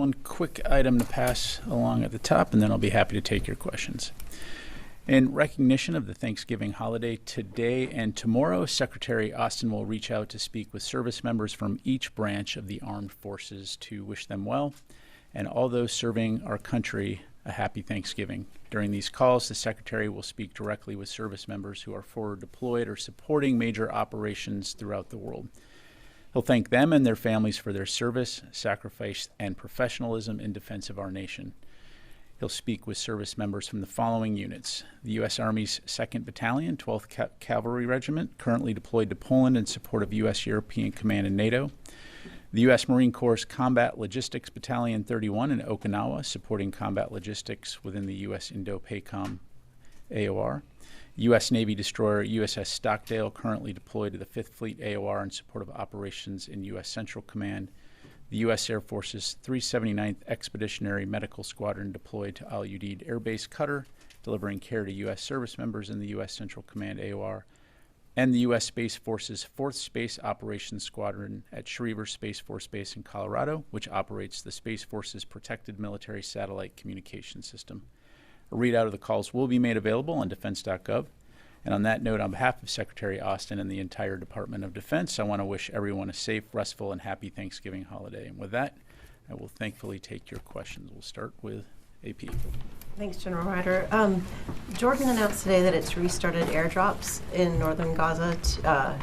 one quick item to pass along at the top, and then I'll be happy to take your questions. In recognition of the Thanksgiving holiday today and tomorrow, Secretary Austin will reach out to speak with service members from each branch of the armed forces to wish them well, and all those serving our country a happy Thanksgiving. During these calls, the Secretary will speak directly with service members who are forward deployed or supporting major operations throughout the world. He'll thank them and their families for their service, sacrifice, and professionalism in defense of our nation. He'll speak with service members from the following units: the U.S. Army's 2nd Battalion, 12th Cavalry Regiment, currently deployed to Poland in support of U.S. European Command and NATO; the U.S. Marine Corps' Combat Logistics Battalion 31 in Okinawa, supporting combat logistics within the U.S. Indo-PACOM AOR; U.S. Navy destroyer USS Stockdale, currently deployed to the 5th Fleet AOR in support of operations in U.S. Central Command; the U.S. Air Force's 379th Expeditionary Medical Squadron, deployed to Al Udeid Air Base Qatar, delivering care to U.S. service members in the U.S. Central Command AOR; and the U.S. Space Force's 4th Space Operations Squadron at Schriever Space Force Base in Colorado, which operates the Space Force's Protected Military Satellite Communication System. A readout of the calls will be made available on defense.gov. And on that note, on behalf of Secretary Austin and the entire Department of Defense, I want to wish everyone a safe, restful, and happy Thanksgiving holiday. And with that, I will thankfully take your questions. We'll start with AP. Thanks, General Ryder. Jordan announced today that it's restarted airdrops in northern Gaza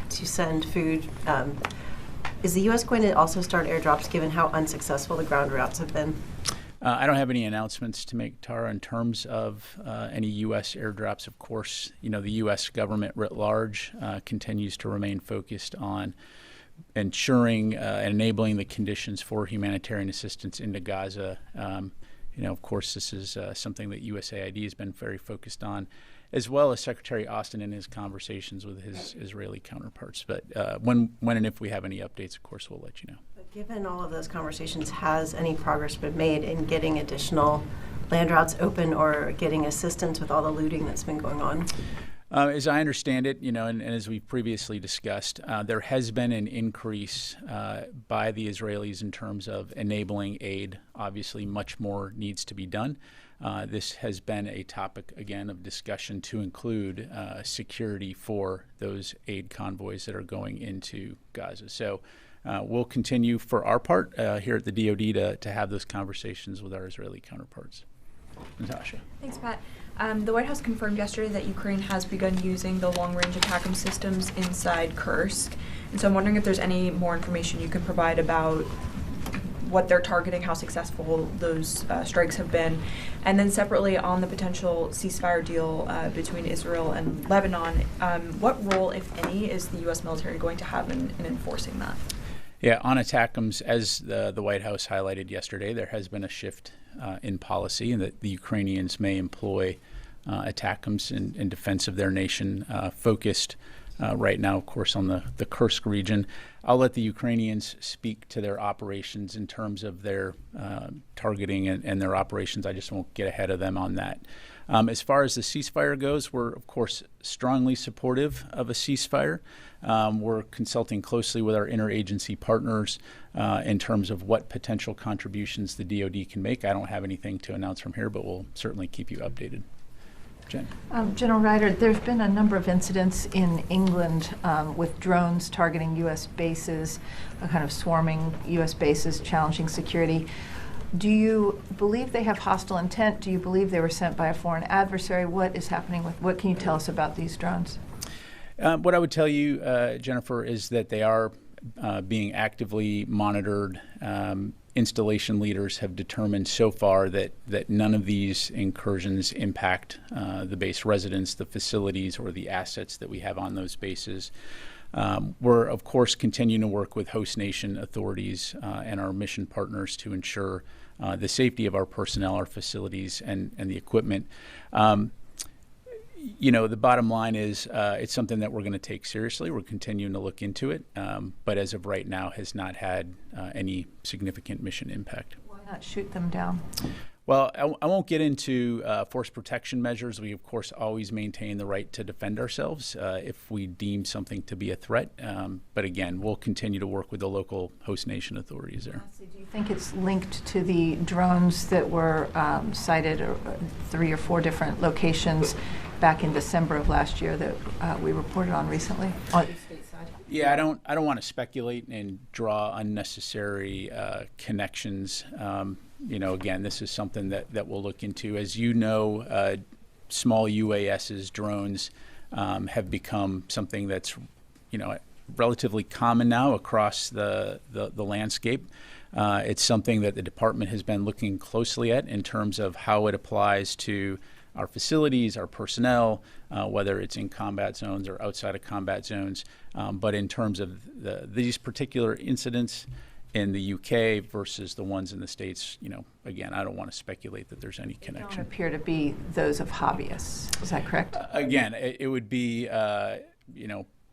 to send food. Is the U.S. going to also start airdrops, given how unsuccessful the ground routes have been? I don't have any announcements to make, Tara, in terms of any U.S. airdrops. Of course, the U.S. government writ large continues to remain focused on ensuring and enabling the conditions for humanitarian assistance into Gaza. Of course, this is something that USAID has been very focused on, as well as Secretary Austin in his conversations with his Israeli counterparts. But when and if we have any updates, of course, we'll let you know. Given all of those conversations, has any progress been made in getting additional land routes open or getting assistance with all the looting that's been going on? As I understand it, and as we previously discussed, there has been an increase by the Israelis in terms of enabling aid. Obviously, much more needs to be done. This has been a topic, again, of discussion to include security for those aid convoys that are going into Gaza. So we'll continue for our part here at the DoD to have those conversations with our Israeli counterparts. Natasha. Thanks, Pat. The White House confirmed yesterday that Ukraine has begun using the long-range ATACMS systems inside Kursk. And so I'm wondering if there's any more information you can provide about what they're targeting, how successful those strikes have been. And then separately, on the potential ceasefire deal between Israel and Lebanon, what role, if any, is the U.S. military going to have in enforcing that? Yeah, on ATACMS, as the White House highlighted yesterday, there has been a shift in policy, and that the Ukrainians may employ ATACMS in defense of their nation, focused right now, of course, on the Kursk region. I'll let the Ukrainians speak to their operations in terms of their targeting and their operations. I just won't get ahead of them on that. As far as the ceasefire goes, we're, of course, strongly supportive of a ceasefire. We're consulting closely with our interagency partners in terms of what potential contributions the DoD can make. I don't have anything to announce from here, but we'll certainly keep you updated. Jen. General Ryder, there's been a number of incidents in England with drones targeting U.S. bases, kind of swarming U.S. bases, challenging security. Do you believe they have hostile intent? Do you believe they were sent by a foreign adversary? What is happening what can you tell us about these drones? What I would tell you, Jennifer, is that they are being actively monitored. Installation leaders have determined so far that none of these incursions impact the base residents, the facilities, or the assets that we have on those bases. We're, of course, continuing to work with host nation authorities and our mission partners to ensure the safety of our personnel, our facilities, and the equipment. The bottom line is it's something that we're going to take seriously. We're continuing to look into it, but as of right now has not had any significant mission impact. Why not shoot them down? Well, I won't get into force protection measures. We, of course, always maintain the right to defend ourselves if we deem something to be a threat. But again, we'll continue to work with the local host nation authorities there. Do you think it's linked to the drones that were sighted at 3 or 4 different locations back in December of last year that we reported on recently on the state side? Yeah, I don't want to speculate and draw unnecessary connections. Again, this is something that we'll look into. As you know, small UASs, drones, have become something that's, relatively common now across the landscape. It's something that the department has been looking closely at in terms of how it applies to our facilities, our personnel, whether it's in combat zones or outside of combat zones. But in terms of these particular incidents in the UK versus the ones in the States, again, I don't want to speculate that there's any connection. They don't appear to be those of hobbyists. Is that correct? Again, it would be,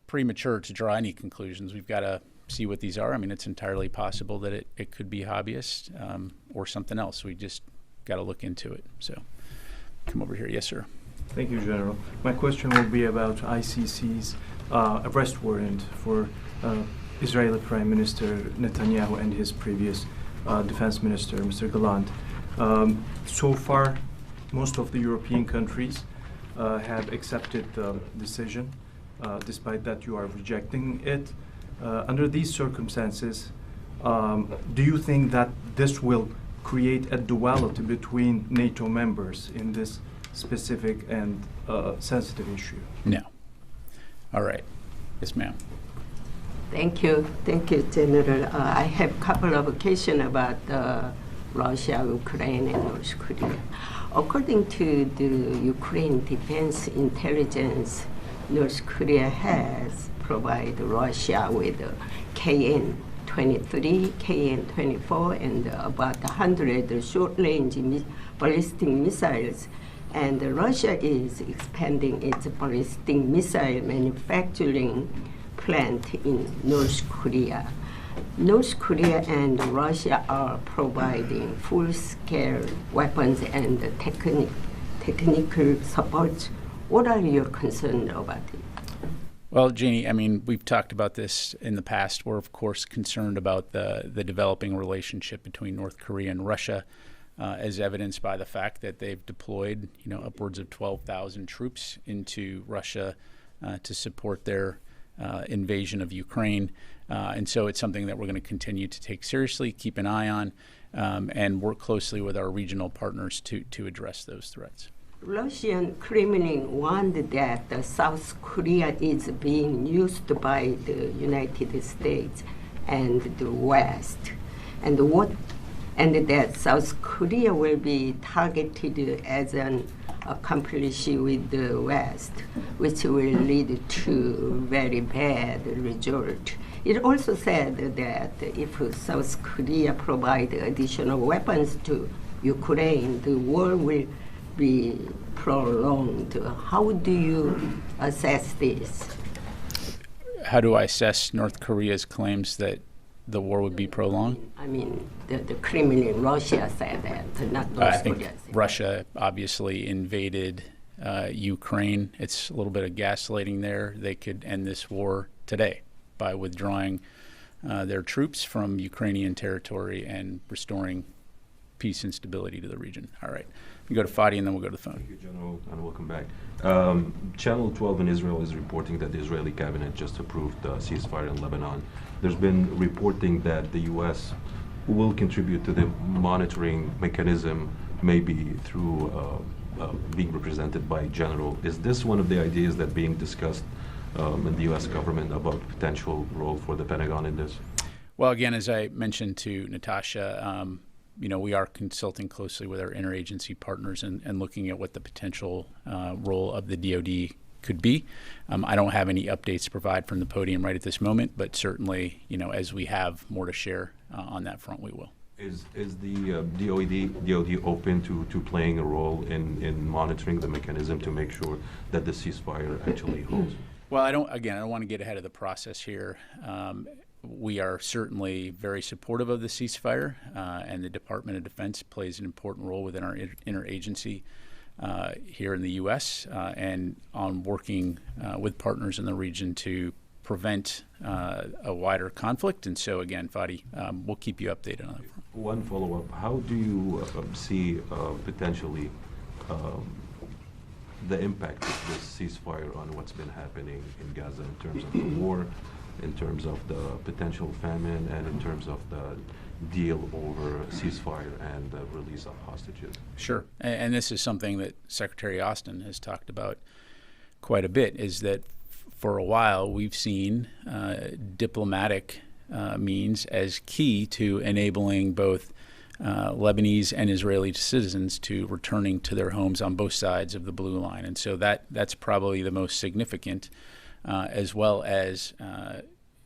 premature to draw any conclusions. We've got to see what these are. I mean, it's entirely possible that it could be hobbyists or something else. We just got to look into it. So come over here. Yes, sir. Thank you, General. My question will be about ICC's arrest warrant for Israeli Prime Minister Netanyahu and his previous Defense Minister, Mr. Gallant. So far, most of the European countries have accepted the decision, despite that you are rejecting it. Under these circumstances, do you think that this will create a duality between NATO members in this specific and sensitive issue? No. All right. Yes, ma'am. Thank you, General. I have a couple of questions about Russia, Ukraine, and North Korea. According to the Ukraine Defense Intelligence, North Korea has provided Russia with KN-23, KN-24, and about 100 short-range ballistic missiles. And Russia is expanding its ballistic missile manufacturing plant in North Korea. North Korea and Russia are providing full-scale weapons and technical support. What are your concerns about it? Well, Jeannie, I mean, we've talked about this in the past. We're, of course, concerned about the developing relationship between North Korea and Russia, as evidenced by the fact that they've deployed, upwards of 12,000 troops into Russia to support their invasion of Ukraine. And so it's something that we're going to continue to take seriously, keep an eye on, and work closely with our regional partners to address those threats. Russian Kremlin warned that South Korea is being used by the United States and the West, and that South Korea will be targeted as an accomplice with the West, which will lead to very bad result. It also said that if South Korea provide additional weapons to Ukraine, the war will be prolonged. How do you assess this? How do I assess North Korea's claims that the war would be prolonged? I mean, the Kremlin, Russia said that, not North I think Korea. Russia obviously invaded Ukraine. It's a little bit of gaslighting there. They could end this war today by withdrawing their troops from Ukrainian territory and restoring peace and stability to the region. All right. We go to Fadi and then we'll go to the phone. Thank you, General, and welcome back. Channel 12 in Israel is reporting that the Israeli cabinet just approved a ceasefire in Lebanon. There's been reporting that the U.S. will contribute to the monitoring mechanism, maybe through being represented by General. Is this one of the ideas that being discussed in the U.S. government about potential role for the Pentagon in this? Well, again, as I mentioned to Natasha, we are consulting closely with our interagency partners and looking at what the potential role of the DoD could be. I don't have any updates to provide from the podium right at this moment, but certainly, as we have more to share on that front, we will. Is the DoD open to playing a role in monitoring the mechanism to make sure that the ceasefire actually holds? Well, I don't want to get ahead of the process here. we are certainly very supportive of the ceasefire, and the Department of Defense plays an important role within our interagency here in the U.S. And on working with partners in the region to prevent a wider conflict. And so, again, Fadi, we'll keep you updated on it. One follow-up. How do you see potentially the impact of this ceasefire on what's been happening in Gaza in terms of the war, in terms of the potential famine, and in terms of the deal over ceasefire and the release of hostages? Sure. And this is something that Secretary Austin has talked about quite a bit, is that for a while we've seen diplomatic means as key to enabling both Lebanese and Israeli citizens to returning to their homes on both sides of the blue line. And so that's probably the most significant, as well as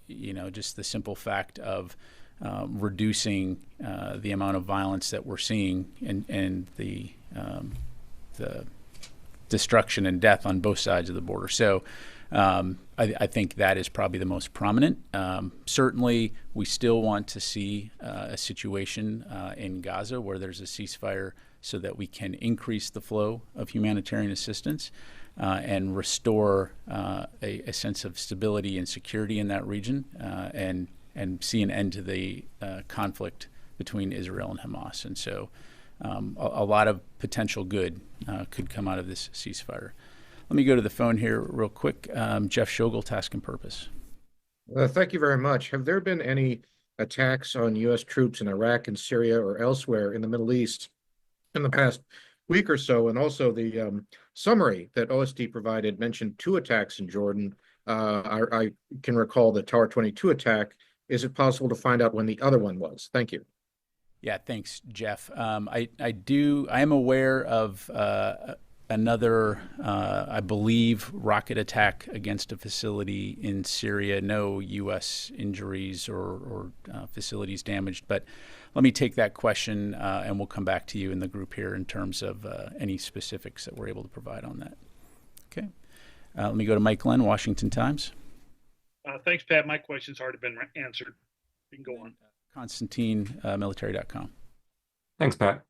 just the simple fact of reducing the amount of violence that we're seeing and the destruction and death on both sides of the border. So I think that is probably the most prominent. Certainly, we still want to see a situation in Gaza where there's a ceasefire so that we can increase the flow of humanitarian assistance and restore a sense of stability and security in that region, and see an end to the conflict between Israel and Hamas. And so a lot of potential good could come out of this ceasefire. Let me go to the phone here real quick. Jeff Shogel, Task and Purpose. Thank you very much. Have there been any attacks on U.S. troops in Iraq and Syria or elsewhere in the Middle East in the past week or so? And also the summary that OSD provided mentioned 2 attacks in Jordan. I can recall the Tower 22 attack. Is it possible to find out when the other one was? Thank you. Yeah, thanks, Jeff. I am aware of another, I believe, rocket attack against a facility in Syria. No U.S. injuries or facilities damaged. But let me take that question, and we'll come back to you in the group here in terms of any specifics that we're able to provide on that. Okay. Let me go to Mike Glenn, Washington Times. Thanks, Pat. My question's already been answered. You can go on. Constantine, military.com. Thanks, Pat.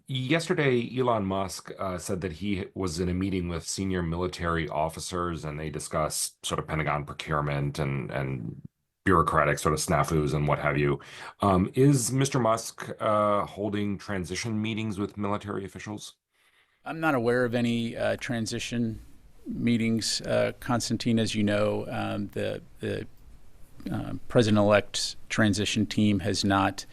Yesterday, Elon Musk said that he was in a meeting with senior military officers, and they discussed sort of Pentagon procurement and bureaucratic sort of snafus and what have you. Is Mr. Musk holding transition meetings with military officials? I'm not aware of any transition meetings, Constantine. As you know, the President-elect's transition team has not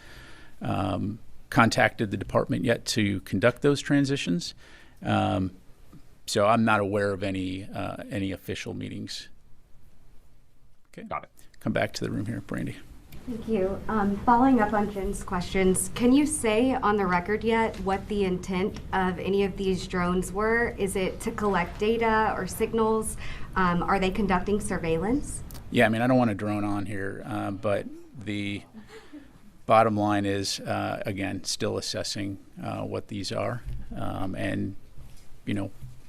contacted the department yet to conduct those transitions. So I'm not aware of any official meetings. Okay. Got it. Come back to the room here, Brandy. Thank you. Following up on Jim's questions, can you say on the record yet what the intent of any of these drones were? Is it to collect data or signals? Are they conducting surveillance? Yeah, I mean, I don't want to drone on here, but the bottom line is, again, still assessing what these are, and,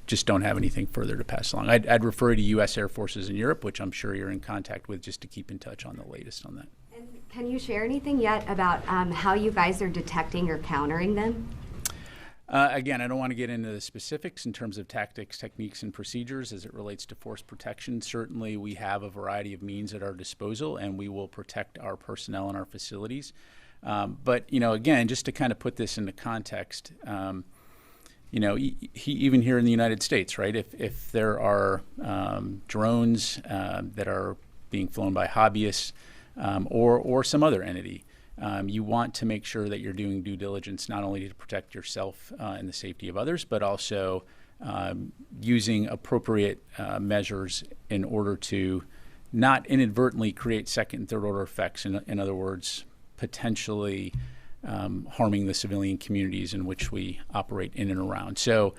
just don't have anything further to pass along. I'd refer you to U.S. Air Forces in Europe, which I'm sure you're in contact with, just to keep in touch on the latest on that. And can you share anything yet about how you guys are detecting or countering them? Again, I don't want to get into the specifics in terms of tactics, techniques, and procedures as it relates to force protection. Certainly, we have a variety of means at our disposal, and we will protect our personnel and our facilities. But, again, just to kind of put this into context, even here in the United States, right, if there are drones that are being flown by hobbyists or some other entity, you want to make sure that you're doing due diligence not only to protect yourself and the safety of others, but also using appropriate measures in order to not inadvertently create second and third order effects. In other words, potentially harming the civilian communities in which we operate in and around. So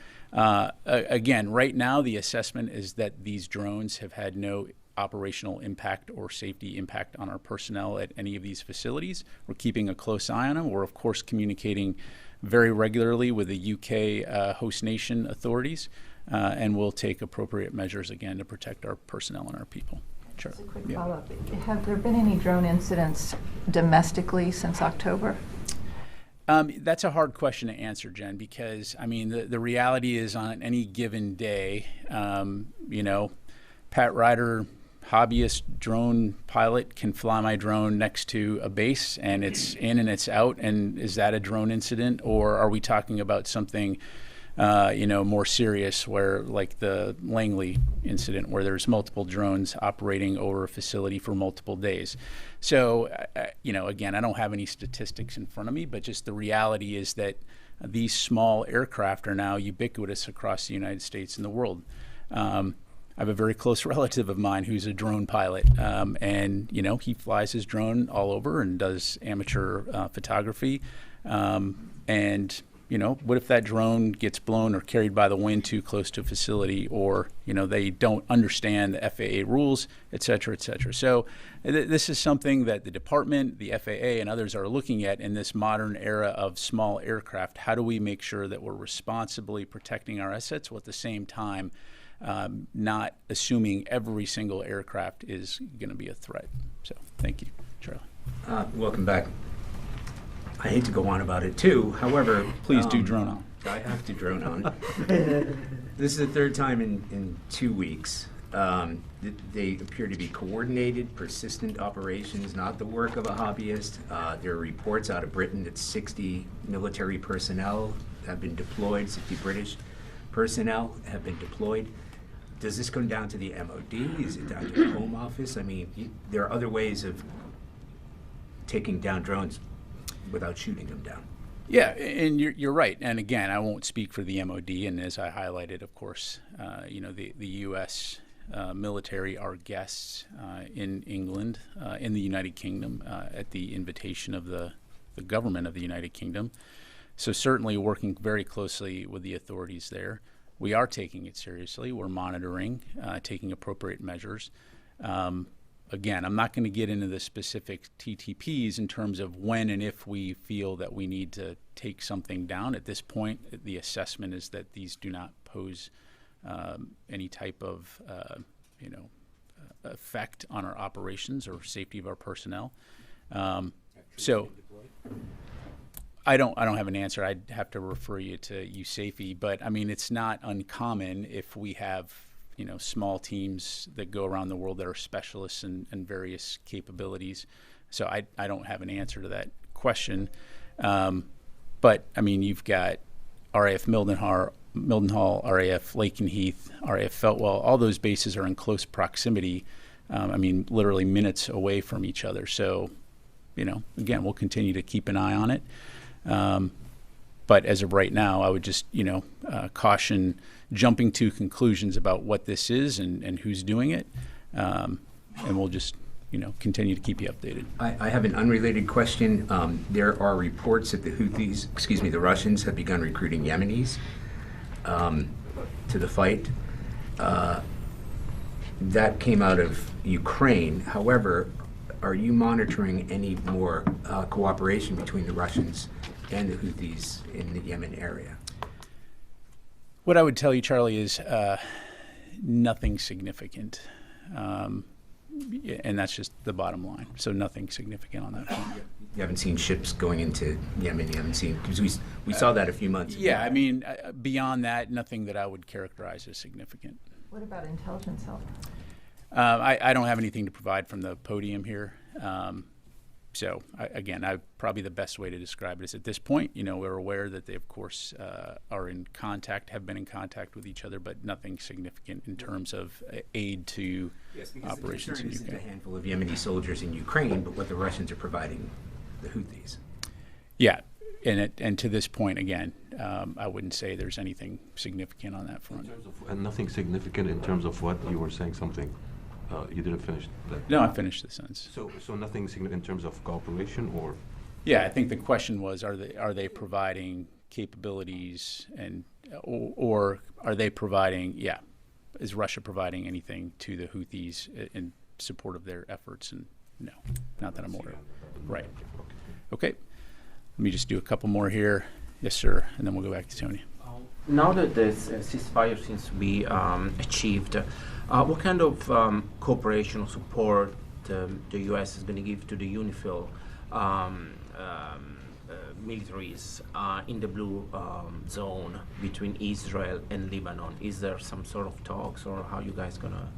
again, right now the assessment is that these drones have had no operational impact or safety impact on our personnel at any of these facilities. We're keeping a close eye on them. We're, of course, communicating very regularly with the UK host nation authorities, and we'll take appropriate measures, again, to protect our personnel and our people. Sure. Just a quick Yeah. follow-up. Have there been any drone incidents domestically since October? That's a hard question to answer, Jen, because I mean the reality is on any given day, Pat Ryder, hobbyist drone pilot, can fly my drone next to a base and it's in and it's out. And is that a drone incident, or are we talking about something more serious, where like the Langley incident, where there's multiple drones operating over a facility for multiple days? So, again, I don't have any statistics in front of me, but just the reality is that these small aircraft are now ubiquitous across the United States and the world. I have a very close relative of mine who's a drone pilot, and he flies his drone all over and does amateur photography, and what if that drone gets blown or carried by the wind too close to a facility, or, they don't understand the FAA rules, et cetera, et cetera. So this is something that the department, the FAA, and others are looking at in this modern era of small aircraft. How do we make sure that we're responsibly protecting our assets while at the same time not assuming every single aircraft is going to be a threat? So thank you, Charlie. Welcome back. I hate to go on about it too. However, Please do drone on. I have to drone on. This is the third time in 2 weeks. They appear to be coordinated, persistent operations, not the work of a hobbyist. There are reports out of Britain that 60 military personnel have been deployed, 60 British personnel have been deployed. Does this come down to the MOD? Is it down to the Home Office? I mean, there are other ways of taking down drones without shooting them down. Yeah, and you're right. And again, I won't speak for the MOD. And as I highlighted, of course, the U.S. Military are guests in England, in the United Kingdom, at the invitation of the government of the United Kingdom. So certainly working very closely with the authorities there. We are taking it seriously. We're monitoring, taking appropriate measures. Again, I'm not going to get into the specific TTPs in terms of when and if we feel that we need to take something down. At this point, the assessment is that these do not pose any type of effect on our operations or safety of our personnel. So I don't have an answer. I'd have to refer you to USAFE, but I mean, it's not uncommon if we have small teams that go around the world that are specialists in various capabilities. So I don't have an answer to that question. But I mean, you've got RAF Mildenhall, RAF Lakenheath, RAF Feltwell. All those bases are in close proximity. Literally minutes away from each other. So, again, we'll continue to keep an eye on it. But as of right now, I would just, caution jumping to conclusions about what this is and who's doing it. And we'll just, continue to keep you updated. I have an unrelated question. There are reports that the Russians have begun recruiting Yemenis to the fight. That came out of Ukraine. However, are you monitoring any more cooperation between the Russians and the Houthis in the Yemen area? What I would tell you, Charlie, is nothing significant. And that's just the bottom line. So nothing significant on that front. You haven't seen ships going into Yemen? You haven't seen, because we saw that a few months ago. Yeah, beyond that, nothing that I would characterize as significant. What about intelligence help? I don't have anything to provide from the podium here. So probably the best way to describe it is at this point, we're aware that they, of course, have been in contact with each other, but nothing significant in terms of aid to operations in Ukraine. Isn't a handful of Yemeni soldiers in Ukraine, but what the Russians are providing the Houthis. Yeah, and to this point, again, I wouldn't say there's anything significant on that front. And nothing significant in terms of what you were saying something. You didn't finish that. No, I finished the sentence. So nothing significant in terms of cooperation, or? Yeah, I think the question was, are they providing capabilities, and or are they providing? Yeah, is Russia providing anything to the Houthis in support of their efforts? And no, not that I'm aware of. Right. Okay. Let me just do a couple more here. Yes, sir, and then we'll go back to Tony. Now that this ceasefire seems to be achieved, What kind of cooperation or support the U.S. is going to give to the UNIFIL militaries in the blue zone between Israel and Lebanon? Is there some sort of talks, or how you guys going to?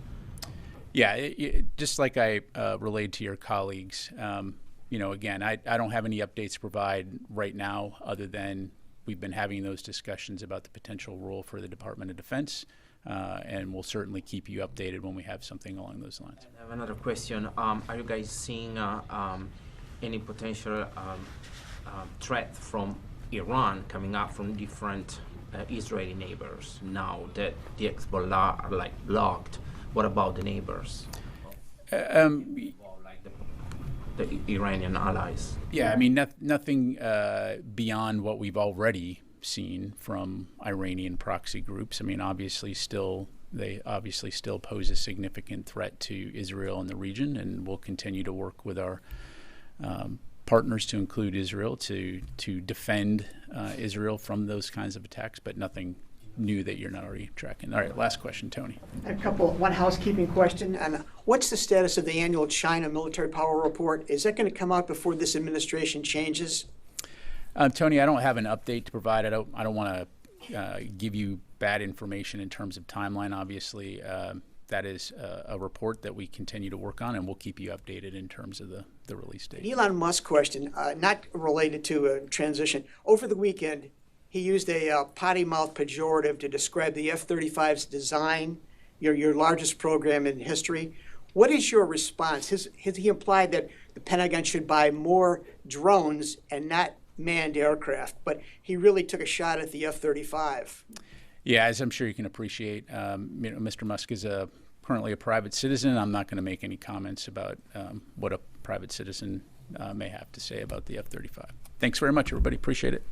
Yeah, just like I relayed to your colleagues, again, I don't have any updates to provide right now other than we've been having those discussions about the potential role for the Department of Defense, and we'll certainly keep you updated when we have something along those lines. I have another question. Are you guys seeing any potential threat from Iran coming up from different Israeli neighbors now that the Hezbollah are like blocked? What about the neighbors? Like the Iranian allies? Yeah, I mean, nothing beyond what we've already seen from Iranian proxy groups. I mean, they obviously still pose a significant threat to Israel in the region, and we'll continue to work with our partners to include Israel to defend Israel from those kinds of attacks, but nothing new that you're not already tracking. All right, last question, Tony. One housekeeping question. And what's the status of the annual China military power report? Is that going to come out before this administration changes? Tony, I don't have an update to provide. I don't want to give you bad information in terms of timeline. Obviously, that is a report that we continue to work on, and we'll keep you updated in terms of the release date. An Elon Musk question, not related to transition. Over the weekend, he used a potty mouth pejorative to describe the F-35's design, your largest program in history. What is your response? He implied that the Pentagon should buy more drones and not manned aircraft, but he really took a shot at the F-35. Yeah, as I'm sure you can appreciate, Mr. Musk is currently a private citizen. I'm not going to make any comments about what a private citizen may have to say about the F-35. Thanks very much, everybody. Appreciate it.